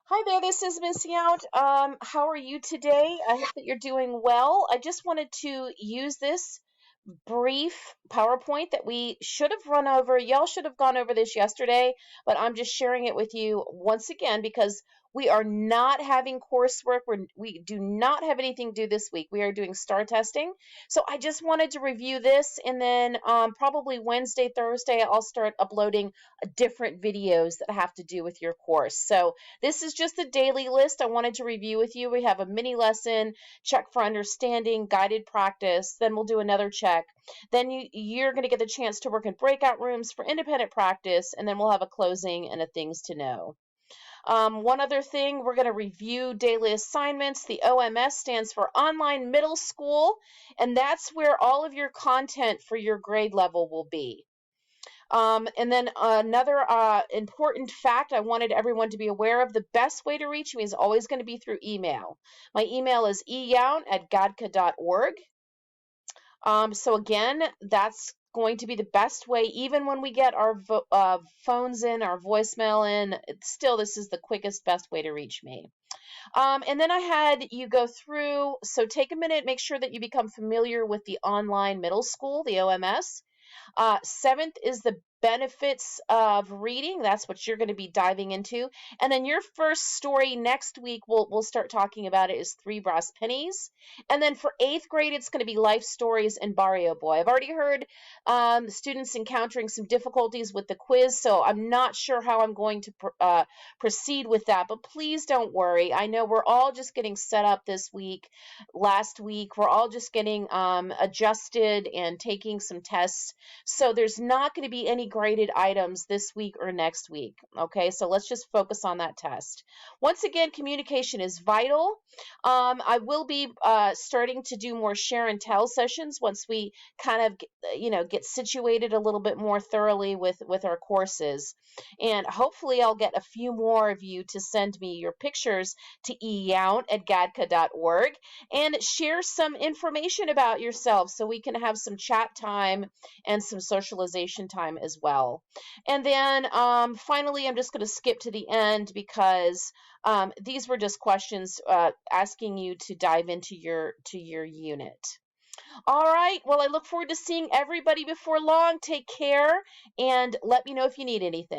Hi there, this is Miss Yount. How are you today? I hope that you're doing well. I just wanted to use this brief PowerPoint that we should have run over. Y'all should have gone over this yesterday, but I'm just sharing it with you once again because we are not having coursework. We do not have anything due this week. We are doing STAR testing. So I just wanted to review this, and then probably Wednesday, Thursday, I'll start uploading different videos that have to do with your course. So this is just a daily list I wanted to review with you. We have a mini lesson, check for understanding, guided practice, then we'll do another check. Then you're going to get the chance to work in breakout rooms for independent practice, and then we'll have a closing and a things to know. One other thing, we're going to review daily assignments. The OMS stands for Online Middle School, and that's where all of your content for your grade level will be. And then another important fact I wanted everyone to be aware of, the best way to reach me is always going to be through email. My email is eyoun@gadka.org. So again, that's going to be the best way, even when we get our phones in, our voicemail in, still this is the quickest, best way to reach me. And then I had you go through, so take a minute, make sure that you become familiar with the online middle school, the OMS. Seventh is the benefits of reading. That's what you're going to be diving into. And then your first story next week, we'll start talking about it, is Three Brass Pennies. And then for 8th grade, it's going to be Life Stories and Barrio Boy. I've already heard students encountering some difficulties with the quiz, so I'm not sure how I'm going to proceed with that. But please don't worry. I know we're all just getting set up this week. Last week, we're all just getting adjusted and taking some tests. So there's not going to be any graded items this week or next week. Okay, so let's just focus on that test. Once again, communication is vital. I will be starting to do more share and tell sessions once we kind of get situated a little bit more thoroughly with our courses. And hopefully I'll get a few more of you to send me your pictures to eyoun@gadka.org and share some information about yourself so we can have some chat time and some socialization time as well. And then finally, I'm just going to skip to the end because these were just questions asking you to dive into your unit. All right. Well, I look forward to seeing everybody before long. Take care and let me know if you need anything.